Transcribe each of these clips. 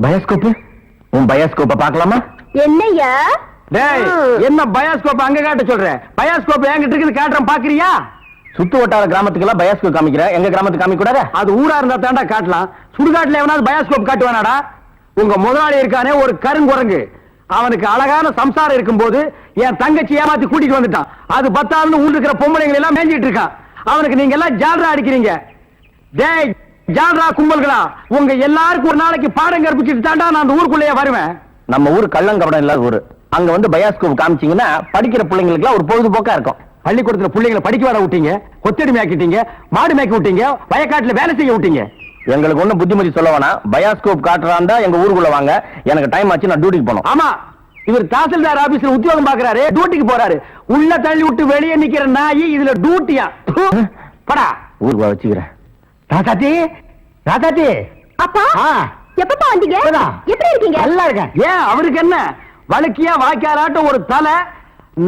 Bioscope உன் பயாஸ்கோப்ப பார்க்கலாமா? என்னையா டேய், என்ன பயாஸ்கோப் அங்க காட்ட சொல்ற? பயாஸ்கோப் என்கிட்ட இருக்குது, காட்டுறேன், பாக்குறியா? சுத்து வட்டார கிராமத்துக்கெல்லாம் பயாஸ்கோப் காமிக்கிற, எங்க கிராமத்துக்கு காமிக்க கூடாதா? அது ஊரா இருந்தா தாண்டா காட்டலாம். சுடுகாட்டுல எவனாவது பயாஸ்கோப் காட்டுவானாடா? உங்க முதலாளி இருக்கானே ஒரு கருங்குரங்கு, அவனுக்கு அழகான சம்சாரம் இருக்கும்போது என் தங்கச்சி ஏமாத்தி கூட்டிட்டு வந்துட்டான். அது பத்தாதுன்னு ஊர் இருக்கிற பொம்பளைங்களை எல்லாம் மேஞ்சிட்டு இருக்கான். அவனுக்கு நீங்க எல்லாம் ஜால்ரா அடிக்கிறீங்க. டேய் ஜால்ரா கும்பல்களா, உங்க எல்லாருக்கும் ஒரு நாளைக்கு பாடம் கற்பிச்சுட்டு தாண்டா நான் அந்த ஊருக்குள்ளேயே வருவேன். நம்ம ஊர் கள்ளங்கபடம் இல்லாத ஊரு. அங்க வந்து பயாஸ்கோப் காமிச்சீங்கன்னா படிக்கிற பிள்ளைங்களுக்கு ஒரு பொழுதுபோக்கா இருக்கும். பள்ளிக்கூடத்துல பிள்ளைங்களை படிக்க வர விட்டீங்க, கொத்தடி மேய்க்கிட்டீங்க, மாடு மேய்க்க விட்டீங்க, வயக்காட்டுல வேலை செய்ய விட்டீங்க. எங்களுக்கு ஒண்ணு புத்திமதி சொல்ல வேணாம். பயாஸ்கோப் காட்டுறாண்டா எங்க ஊருக்குள்ள வாங்க. எனக்கு டைம் ஆச்சு, நான் டியூட்டிக்கு போனோம். ஆமா, இவர் தாசில்தார் ஆபீஸ்ல உத்தியோகம் பாக்குறாரு, டியூட்டிக்கு போறாரு. உள்ள தள்ளி விட்டு வெளியே நிக்கிற நாய் இதுல டியூட்டியா? படா ஊருக்கு வச்சுக்கிறேன். ராதாத்தி, ராதாத்தி. அப்பா எப்பப்பா வந்தீங்க? எப்படி இருக்கீங்க? நல்லா இருக்கேன். ஏன் அவருக்கு என்ன? வழுக்கியா வாய்க்காலாட்டம் ஒரு தலை,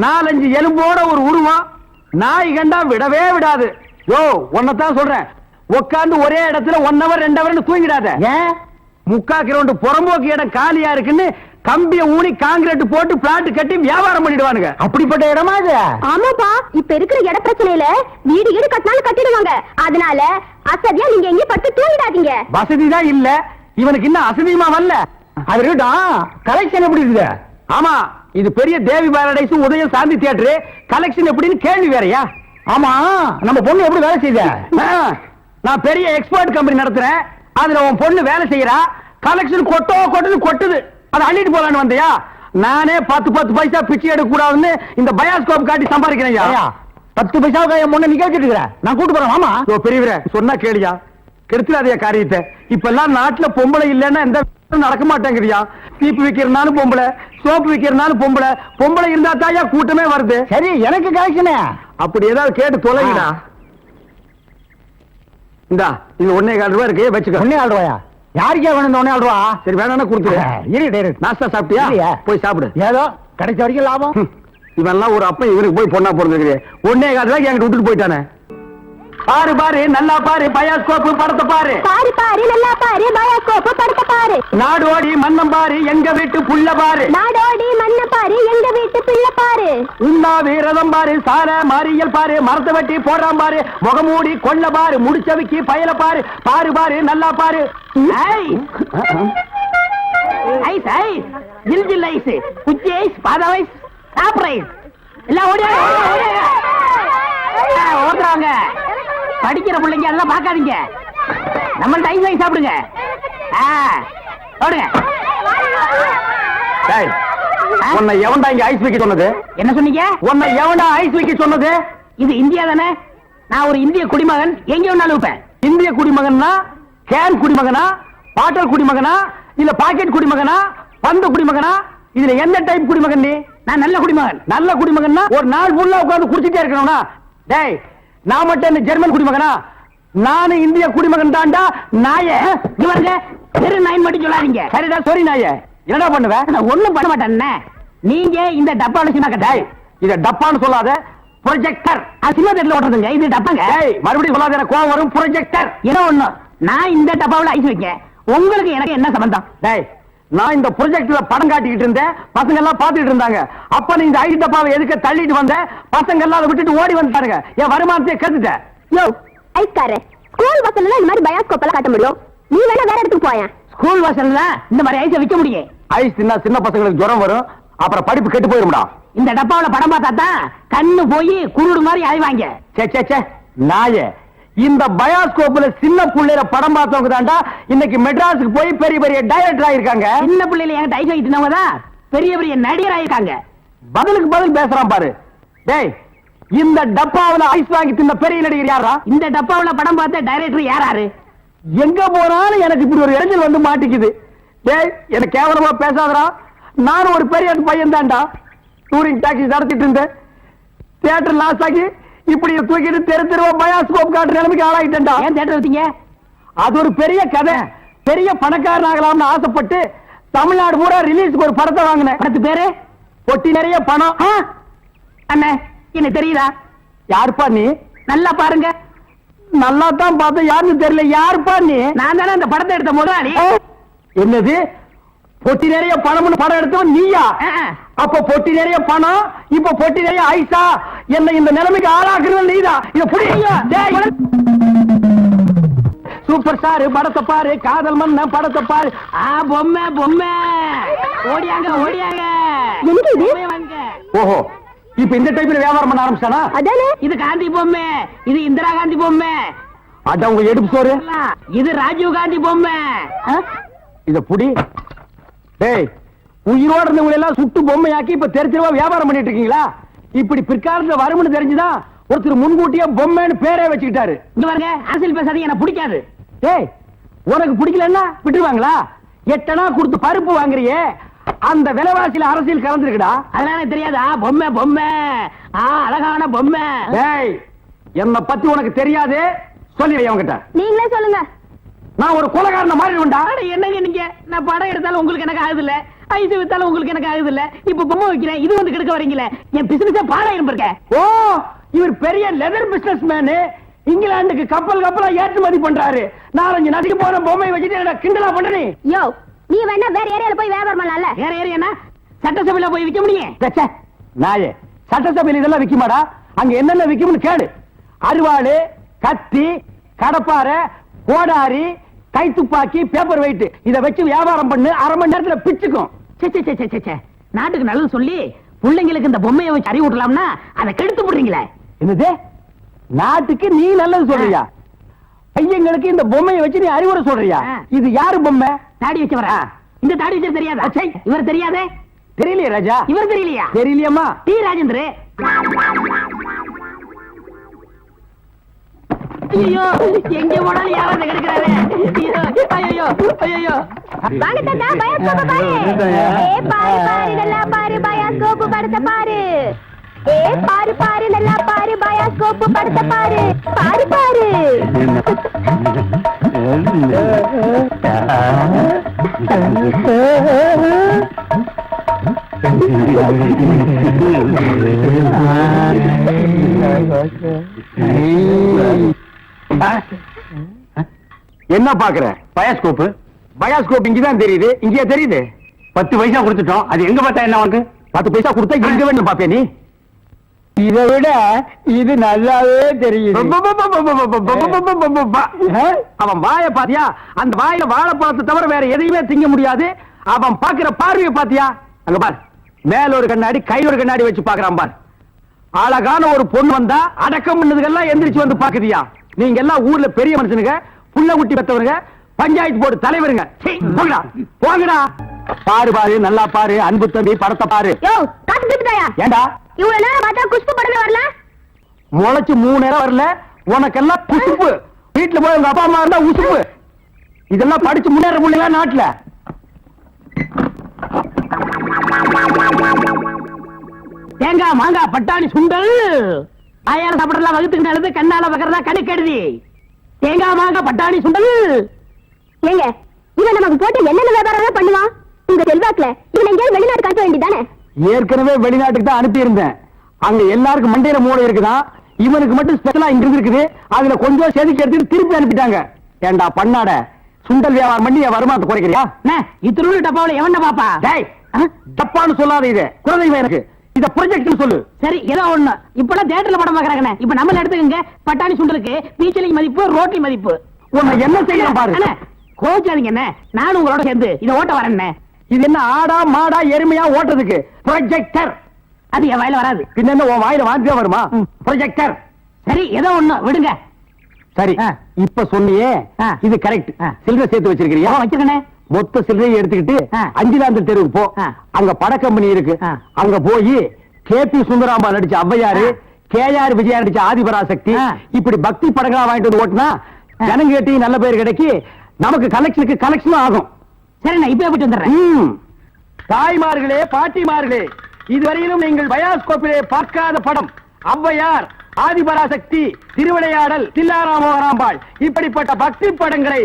4-5 எலும்போட ஒரு உருவம். நாய் கண்டா விடவே விடாது. யோ உன்னதான் சொல்றேன், உட்கார்ந்து ஒரே இடத்துல 1 hour 2 hour தூங்கிடாத. ஏன்? 3/4 கிரவுண்ட் புறம்போக்கு இடம் காலியா இருக்குன்னு கம்பிய ஊனி காங்கிரீட் போட்டு பிளாட் கட்டி வியாபாரம் பண்ணிடுவானுங்க. அப்படிப்பட்ட இடமா இது? ஆமாப்பா, இப்ப இருக்கிற இட பிரச்சனையில வீடு வீடு கட்டினாலும் கட்டிடுவாங்க. அதனால அசதியா நீங்க எங்க பட்டு தூங்கிடாதீங்க. வசதி தான் இல்ல, இவனுக்கு இன்னும் அசதியுமா வரல. அது கலெக்ஷன் எப்படி இருக்குது? ஆமா, இது பெரிய தேவி பாரடைஸ் உதயம் சாந்தி தியேட்டர். கலெக்ஷன் எப்படின்னு கேள்வி வேறயா? ஆமா, நம்ம பொண்ணு எப்படி வேலை செய்யுது? நான் பெரிய எக்ஸ்போர்ட் கம்பெனி நடத்துறேன், அதுல உன் பொண்ணு வேலை செய்யறா. கலெக்ஷன் கொட்டுது. அதை அள்ளிட்டு போலான்னு வந்தியா? நானே 10 பைசா பிச்சை எடுக்க கூடாதுன்னு இந்த பயாஸ்கோப் காட்டி சம்பாதிக்கிறேன். 10 பைசாவுக்கு என் பொண்ணு நிக்க வச்சிட்டு நான் கூட்டு போறேன். ஆமா பெரியவரே, சொன்னா கேளியா, கெடுத்துடாதே காரியத்தை. இப்ப எல்லாம் நாட்டுல பொம்பளை இல்லன்னா இந்த நடக்க மாட்டேங்குறியா? சீப்பு விக்கிறனாலும் பொம்பளை, சோப்பு விக்கிறனாலும் பொம்பளை. பொம்பளை இருந்தா தாயா கூட்டமே வருது. சரி, எனக்கு கலெக்ஷன் அப்படி ஏதாவது கேட்டு தொலைங்கடா. இந்தா இது 1.25 ரூபா இருக்கு, வச்சுக்க. 1.25 ரூபாயா? யாருக்கே வேணும் இந்த 1.25 ரூபா? சரி வேணா கொடுத்துரு. நாஸ்தா சாப்பிட்டியா? போய் சாப்பிடு. ஏதோ கிடைச்ச வரைக்கும் லாபம். இவெல்லாம் ஒரு அப்ப இவனுக்கு போய் பொண்ணா பிறந்திருக்கிறேன். 1.25 ரூபாய்க்கு என்கிட்ட விட்டுட்டு போயிட்டானே. பாரு பாரு நல்லா பாரு, பயாஸ்கோப் படத்தை பாரு. பாரு பாரு நல்லா பாரு, பயாஸ்கோப் படத்தை பாரு. நாடோடி மன்னம் பாரு, எங்க வீட்டு புள்ள பாரு. நாடோடி மன்னம் பாரு, எங்க வீட்டு பிள்ளை பாரு. உண்ணாவி ரதம் பாரு, சார மாரியல் பாரு, மரத்தை வெட்டி போடுறான் பாரு, முகமூடி கொள்ள பாரு, முடிச்சவிக்கி பயல பாரு. பாரு பாரு நல்லா பாரு. ஐஸ் ஐஸ், ஜில் ஜில் ஐஸ், குச்சி ஐஸ், பாதாம் ஐஸ், சாப்பிட்ற ஐஸ் எல்லாம் ஓடுறாங்க. படிக்கிற பிள்ளைங்க அதெல்லாம் பார்க்காதீங்க, நம்மள்ட்ட ஐஸ் ஐஸ் சாப்பிடுங்க. ஓடுங்க. உன்னை எவன்டா இங்க ஐஸ் வைக்க சொன்னது? என்ன சொன்னீங்க? உன்னை எவன்டா ஐஸ் வைக்க சொன்னது? இது இந்தியா தானே? நான் ஒரு இந்திய குடிமகன், எங்க வேணாலும் வைப்பேன். இந்திய குடிமகன்னா கேன் குடிமகனா, பாட்டல் குடிமகனா, இல்ல பாக்கெட் குடிமகனா, பந்து குடிமகனா? இதுல என்ன டைப் குடிமகன் நீ? நான் நல்ல குடிமகன். நல்ல குடிமகன்னா ஒரு நாள் ஃபுல்லா உட்கார்ந்து குடிச்சிட்டே இருக்கணும்னா? டேய், நான் மட்டும் என்ன ஜெர்மன் குடிமகனா? நானும் இந்திய குடிமகன் தாண்டா. நாய இவருங்க தெரு நாய் மட்டும் சொல்லாதீங்க. சரிடா, சாரி நாய. என்னடா பண்ணுவேன்? நான் ஒண்ணும் பண்ண மாட்டேன். நீங்க இந்த டப்பான்னு சொன்னா டேய், இத டப்பான்னு சொல்லாத, ப்ரொஜெக்டர். சினிமா தேட்டர்ல ஓட்டுறதுங்க, இது டப்பாங்க. டேய் மறுபடியும் சொல்லாத, எனக்கு கோவம் வரும். ப்ரொஜெக்டர் ஏதோ ஒண்ணு. நான் இந்த டப்பாவில் ஐஸ் வைக்க, உங்களுக்கு எனக்கு என்ன சம்பந்தம்? டேய், நான் இந்த ப்ரொஜெக்ட்ல படம் காட்டிக்கிட்டு இருந்தேன், பசங்க எல்லாம் பாத்துட்டு இருந்தாங்க. அப்ப நீ இந்த ஐஸ் டப்பாவை எதுக்கு தள்ளிட்டு வந்த? பசங்க எல்லாம் அதை விட்டுட்டு ஓடி வந்துட்டாருங்க. என் வருமானத்தை கெடுத்துட்டேன். யோ ஐஸ்காரே, ஸ்கூல் பசங்க இந்த மாதிரி பயாஸ்கோப் எல்லாம் காட்ட முடியும். நீ வேணா வேற இடத்துக்கு போயேன். ஸ்கூல் வாசல்ல இந்த மாதிரி ஐஸை விற்க முடியும். ஐஸ் தின்னா சின்ன பசங்களுக்கு ஜுரம் வரும், அப்புறம் படிப்பு கெட்டு போயிரும்டா. இந்த டப்பாவுல படம் பார்த்தா தான் கண்ணு போய் குருடு மாதிரி அழிவாங்க. சே நாயே, இந்த பயாஸ்கோப்ல சின்ன புள்ளையில படம் பார்த்தவங்க தாண்டா இன்னைக்கு மெட்ராஸுக்கு போய் பெரிய பெரிய டைரக்டர் ஆயிருக்காங்க. சின்ன புள்ளையில என்கிட்ட ஐஸ் வைக்கிறவங்க தான் பெரிய பெரிய நடிகர் ஆயிருக்காங்க. பதிலுக்கு பதில் பேசுறான் பாரு. டேய், இந்த டப்பாவுல ஐஸ் வாங்கி தின்ன பெரிய நடிகர் யாரா? இந்த டப்பாவுல படம் பார்த்த டைரக்டர் யாராரு? எங்க போனாலும் எனக்கு இப்படி ஒரு இடைஞ்சல் வந்து மாட்டிக்குது. டேய், எனக்கு கேவலமா பேசாதடா. நானும் ஒரு பெரிய பையன் தான்டா. டூரிங் டாக்ஸி நடத்திட்டு இருந்தேன். தியேட்டர் லாஸ் ஆகி இப்படி தூக்கிட்டு தெருவா பயாஸ்கோப் காட்டுற நிலைமைக்கு ஆளாயிட்டேன்டா. ஏன் தியேட்டர் வச்சீங்க? அது ஒரு பெரிய கதை. பெரிய பணக்காரன் ஆகலாம்னு ஆசைப்பட்டு தமிழ்நாடு பூரா ரிலீஸ்க்கு ஒரு படத்தை வாங்கினேன். படத்து பேரு பொட்டி நிறைய பணம். அண்ணே, என்ன தெரியுதா? யாருப்பா நீ? நல்லா பாருங்க. நல்லா தான் பார்த்தா யாருன்னு தெரியல. யாருப்பா நீ? நான் தானே அந்த படத்தை எடுத்த முதலாளி. என்னது பொட்டி நிறைய பணம்னு படம் எடுத்தவன் நீயா? அப்ப பொட்டி நிறைய பணம், இப்ப பொட்டி நிறைய ஐசா, என்ன இந்த நிலைமைக்கு ஆளாக்குறது நீதான். இத புரியுங்க. சூப்பர் ஸ்டார் படத்தை பாரு, காதல் மன்ன படத்தை பாரு. பொம்மை பொம்மை ஓடியாங்க ஓடியாங்க. ஓஹோ, இப்ப இந்த டைப்ல வியாபாரம் பண்ண ஆரம்பிச்சானா? அதானே. இது காந்தி பொம்மை, இது இந்திரா காந்தி பொம்மை. அதான் உங்க எடுப்பு சோறு. இது ராஜீவ் காந்தி பொம்மை. இத புடி. டேய், உயிரோட இருந்தவங்க எல்லாம் சுட்டு பொம்மையாக்கி இப்ப தெரிஞ்சவா வியாபாரம் பண்ணிட்டு இருக்கீங்களா? இப்படி பிற்காலத்துல வரும்னு தெரிஞ்சுதான் ஒருத்தர் முன்கூட்டியே பொம்மைன்னு பேரே வச்சுக்கிட்டாரு. இங்க பாருங்க, அரசியல் பேசாதீங்க, எனக்கு பிடிக்காது. டேய், உனக்கு பிடிக்கலன்னா விட்டுருவாங்களா? 8 அணா கொடுத்து பருப்பு வாங்குறியே, அந்த விலைவாசியில அரசியல் கலந்துருக்குடா. அதனால தெரியாதா? பொம்மை பொம்மை, அழகான பொம்மை. டேய், என்ன பத்தி உனக்கு தெரியாது, சொல்லிடுறேன் அவங்கிட்ட. நீங்களே சொல்லுங்க. நான் ஒரு கொலைகாரன மாதிரி உண்டா? என்னங்க நீங்க? நான் படம் எடுத்தாலும் உங்களுக்கு எனக்கு ஆகுது இல்ல, ஐஸ் வித்தாலும் உங்களுக்கு எனக்கு ஆகுது இல்ல, இப்ப பொம்மை வைக்கிறேன், இது வந்து கெடுக்க வரீங்களே, என் பிசினஸே பாழாயிரம் இருக்க. ஓ, இவர் பெரிய லெதர் பிசினஸ் மேனு, இங்கிலாந்துக்கு கப்பல் கப்பலா ஏற்றுமதி பண்றாரு. 4-5 நதிக்கு போற பொம்மை வச்சுட்டு கிண்டலா பண்றீ? யோ, நீ வேணா வேற ஏரியால போய் வியாபாரம் பண்ணலாம்ல. வேற ஏரியானா சட்டசபையில போய் விக்க முடியும்? நாயே, சட்டசபையில இதெல்லாம் விக்குமாடா? அங்க என்னென்ன விக்கும்னு கேடு. அருவாளு, கத்தி, கடப்பாரை, கோடாரி, கை துப்பாக்கி, பேப்பர் வெயிட், இத வச்சு வியாபாரம் பண்ணு, அரை மணி நேரத்துல பிச்சுக்கும். நாட்டுக்கு நல்லது சொல்லி பிள்ளைங்களுக்கு இந்த பொம்மையை வச்சு அறிவு விடலாம்னா அதை கெடுத்து போடுறீங்களே. என்னது? நாட்டுக்கு நீ நல்லது சொல்றியா? பையங்களுக்கு இந்த பொம்மையை வச்சு நீ அறிவுரை சொல்றியா? இது யாரு பொம்மை? தாடி வச்சவரா? இந்த தாடி வச்சது தெரியாதா? இவர் தெரியாதே? தெரியலையே ராஜா. இவர் தெரியலையா? தெரியலையம்மா. டி ராஜேந்திர. ஐயோ, எங்க போனாலும் யாராவது கிடைக்கிறாரே. ஐயோ ஐயோ. வாங்க தாத்தா, பயாஸ்கோப் பாரு. பாரு பாரு, நல்லா பாரு, பயாஸ்கோப் படத்தை பாரு. பாரு பாரு, நல்லா பாரு, பயாஸ்கோப் படத்தை பாரு. பாரு பாரு. என்ன பாக்குற? பயாஸ்கோப். பயாஸ்கோப் இங்கதான் தெரியுது. இங்கேயே தெரியுது. 10 பைசா கொடுத்துட்டோம். அது எங்க பார்த்தா என்ன உனக்கு? 10 பைசா கொடுத்தா எங்க வேணும் பாப்பே நீ? இதை விட இது நல்லாவே தெரியுது. அவன் வாய பாத்தியா? அந்த வாயில வாழைப்பழத்தை தவிர வேற எதையுமே திங்க முடியாது. அவன் பாக்குற பார்வையை பாத்தியா? அங்க பார், மேல ஒரு கண்ணாடி, கையில ஒரு கண்ணாடி வச்சு பாக்குறான் பார். அழகான ஒரு பொண்ணு வந்தா அடக்கம் பண்ணதுக்கெல்லாம் எந்திரிச்சு வந்து பாக்குதியா? நீங்க எல்லாம் ஊர்ல பெரிய மனுஷனுங்க, புள்ள குட்டி பெத்தவருங்க, பஞ்சாயத்து போர்டு தலைவருங்க. போங்கடா போங்கடா. பாரு பாரு, நல்லா பாரு, அன்பு தம்பி படத்தை பாரு. ஏண்டா இவ்வளவு நேரம் பார்த்தா குஷ்பு படமே வரல? முளைச்சு 3 நேரம் வரல, உனக்கெல்லாம் குசுப்பு. வீட்டுல போய் உங்க அப்பா அம்மா இருந்தா உசுப்பு. இதெல்லாம் படிச்சு முன்னேற முடியல நாட்டுல. தேங்காய் மாங்காய் பட்டாணி சுண்டல் ஆயார சாப்பிடலாம், வகுத்துக்கு நல்லது, கண்ணால வகர்றதா கணக்கெடுதி. தேங்காய் மாங்காய் பட்டாணி சுண்டல். ஏங்க, இவன் நமக்கு போட்டு என்னென்ன வியாபாரம் பண்ணுவான்? உங்க செல்வாக்குல இவன் எங்கேயாவது வெளிநாட்டு காட்ட வேண்டியதானே? ஏற்கனவே வெளிநாட்டுக்கு தான் அனுப்பி இருந்தேன். அங்க எல்லாருக்கும் மண்டையில மூளை இருக்குதான், இவனுக்கு மட்டும் ஸ்பெஷலா இங்க இருக்குது. அதுல கொஞ்சம் செதுக்கி எடுத்துட்டு திருப்பி அனுப்பிட்டாங்க. ஏண்டா பண்ணாட, சுண்டல் வியாபாரம் பண்ணி என் வருமானத்தை குறைக்கிறியா? இத்திரு டப்பாவில எவன்டா பாப்பா? டப்பான்னு சொல்லாத, இது குழந்தைங்க எனக்கு. இத ப்ரொஜெக்ட் சொல்லு. சரி, ஏதோ ஒண்ணு. இப்பெல்லாம் தியேட்டர்ல படம் பாக்குறாங்க. இப்ப நம்மள எடுத்துக்கங்க. பட்டாணி சுண்டலுக்கு பீச்சலிங் மதிப்பு, ரோட்டி மதிப்பு. உன்னை என்ன செய்யணும் பாரு. கோச்சாதீங்க என்ன, நானும் உங்களோட சேர்ந்து இதை ஓட்ட வரேன். இது என்ன ஆடா மாடா எருமையா ஓட்டுறதுக்கு? ப்ரொஜெக்டர். அது என் வாயில வராது. பின்ன என்ன உன் வாயில வாந்தியா வருமா? ப்ரொஜெக்டர். சரி, ஏதோ ஒண்ணு விடுங்க. சரி, இப்ப சொன்னியே இது கரெக்ட். சில்லறை சேர்த்து வச்சிருக்கிறியா? வச்சிருக்கேன். மொத்த சில்லறையை எடுத்துக்கிட்டு 5ஆம் தெருவுக்கு போ. அங்க பட கம்பெனி இருக்கு. அங்க போய் கேபி சுந்தராம்பா நடிச்ச ஔவையாரு, KR விஜயா நடிச்ச ஆதிபராசக்தி, இப்படி பக்தி படங்களா வாங்கிட்டு வந்து ஓட்டுனா ஜனங்க கேட்டி நல்ல பேர் கிடைக்கி நமக்கு கலெக்ஷனுக்கு கலெக்ஷனும் ஆகும். சரி, நான் இப்ப போயிட்டு வந்துடுறேன். தாய்மார்களே, பாட்டிமார்களே, இதுவரையிலும் நீங்கள் பயாஸ்கோப்பிலே பார்க்காத படம் ஔவையார், ஆதிபராசக்தி, திருவிளையாடல், தில்லாராமோகராம்பாள், இப்படிப்பட்ட பக்தி படங்களை,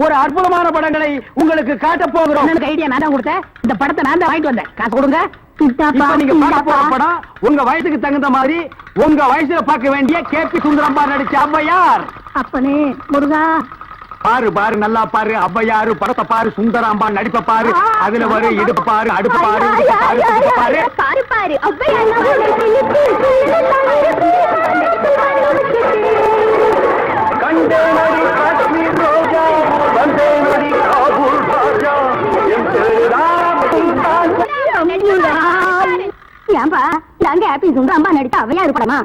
ஒரு அற்புதமான படங்களை உங்களுக்கு காட்ட போகிறோம். ஐடியா நான் தான் கொடுத்தேன். இந்த படத்தை நான் தான் வாங்கிட்டு வந்தேன். காசு கொடுங்க. இப்ப நீங்க பார்க்க போற படம் உங்க வயசுக்கு தகுந்த மாதிரி, உங்க வயசுல பார்க்க வேண்டிய கேபி சுந்தரம்பா நடிச்ச ஔவையார். அப்பனே முருகா, பாரு பாரு நல்லா பாரு ஔவையாரு படத்தை பாரு சுந்தராம்பா நடிப்ப பாரு அதுல வரும் இடுப்பு பாரு அடுப்பு பாரு இடுப்பு பாரு குடும்ப பாரு பாரு பாரு கண்டேனடி காஷ்மீர் ரோஜா வந்தேனடி காபூல் ராஜா என் ஏன்பா நாங்க ஹாப்பி சுந்தரம்பா நடித்த அவையாரு படமா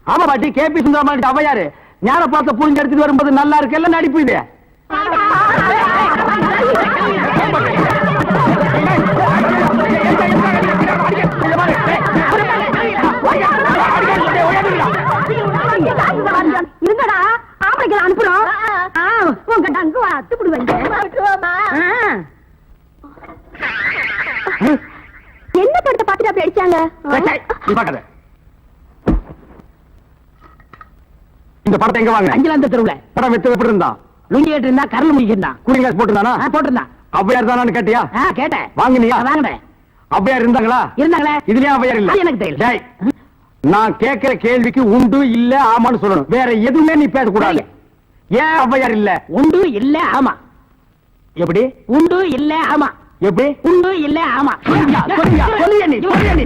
ஆமா பாட்டி கேபி சுந்தராம்பா நடித்த ஔவையாரு ஞான பார்த்த புரிஞ்சு எடுத்துட்டு வரும்போது நல்லா இருக்கு எல்லாம் நடிப்பு இது இருங்கடா ஆம்பளைக்கு அனுப்புறோம் உங்க டங்கு அத்துப்பிடுவேன் என்ன படத்தை பார்த்துட்டு அப்படி அடிச்சாங்க இந்த படத்தை எங்க வாங்க அஞ்சலாந்த தெருவுல படம் வெத்து எப்படி இருந்தா லுங்கி கேட்டு இருந்தா கரல் முடிக்கிருந்தான் கூலிங் கிளாஸ் போட்டுருந்தானா போட்டிருந்தான் ஔவையார் தானு கேட்டியா கேட்டேன் வாங்கினியா வாங்கினேன் ஔவையார் இருந்தாங்களா இருந்தாங்களே இதுலயே ஔவையார் இல்ல அது எனக்கு தெரியல. டேய், நான் கேட்கிற கேள்விக்கு உண்டு இல்ல ஆமான்னு சொல்லணும் வேற எதுவுமே நீ பேசக்கூடாது ஏன் ஔவையார் இல்ல உண்டு இல்ல ஆமா எப்படி உண்டு இல்ல ஆமா எப்படி உண்டு இல்ல ஆமா சொல்லுங்க, சொல்லுங்க நீ, சொல்லுங்க நீ.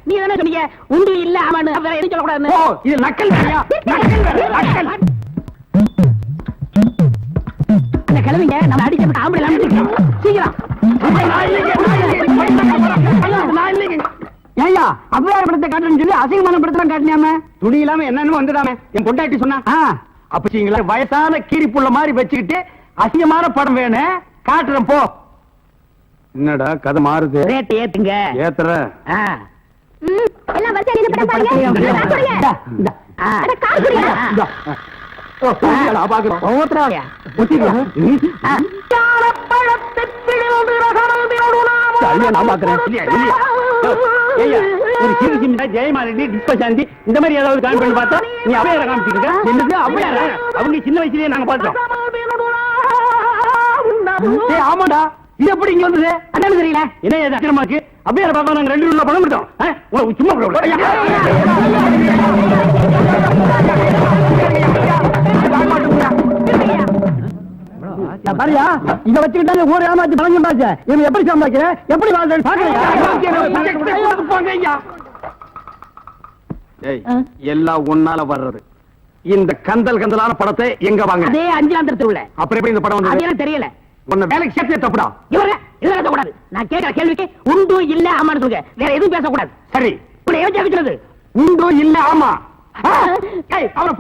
நீ தானே சொன்னீங்க உண்டு இல்ல ஆமான்னு வேற எதுவும் சொல்லக்கூடாதுன்னு ஓ இது நக்கல் வேறையா நக்கல் வேற நக்கல் அந்த கிழவிங்க நம்ம அடிக்கப்பட்ட ஆம்பளை அனுப்பிச்சிருக்கோம் சீக்கிரம் ஏய்யா ஔவையார் படத்தை காட்டுறேன்னு சொல்லி அசிங்கமான படத்தை காட்டினாம துணி இல்லாம என்னன்னு வந்துடாம என் பொண்டாட்டி சொன்னா அப்பீங்களா வயசான கீரிப்புள்ள மாதிரி வச்சுக்கிட்டு அசிங்கமான படம் வேணும் காட்டுறேன் போ என்னடா கதை மாறுது ரேட் ஏத்துங்க ஏத்துற எல்லாம் வரிசையா நின்னு படம் பாருங்க அட கார் குடிங்க ஒவ்வொருத்தராக ஜெயமாலினி டிஸ்பசாந்தி இந்த மாதிரி ஏதாவது காமி பண்ணி பார்த்தா நீ அவையார காமிச்சிருக்க என்னது அவையார அவங்க சின்ன வயசுலயே நாங்க பார்த்தோம் ஆமாடா இது எப்படி இங்க வந்தது அதான் தெரியல என்ன இது அக்கிரமாக்கு அவையார பாப்பா நாங்க 2 ரூபா பணம் கொடுத்தோம் உனக்கு சும்மா பாரியா இத வச்சுக்கிட்டாங்க ஊர் ஏமாத்தி பழங்க பாச்சு இவன் எப்படி சம்பாதிக்கிற எப்படி வாழ்றது எல்லாம் ஒன்னால வர்றது இந்த கந்தல் கந்தலான படத்தை எங்க வாங்க அதே அஞ்சலாந்தர தெருவுல அப்புறம் எப்படி இந்த படம் அது வந்து எனக்கு தெரியல உன்னை வேலைக்கு சேர்த்து தப்புடா இவரே இதெல்லாம் பேசக்கூடாது நான் கேட்கிற கேள்விக்கு உண்டு இல்ல ஆமான்னு சொல்லுங்க வேற எதுவும் பேசக்கூடாது சரி இப்படி எவன் ஜெயிக்கிறது உண்டோ இல்ல ஆமா அவரை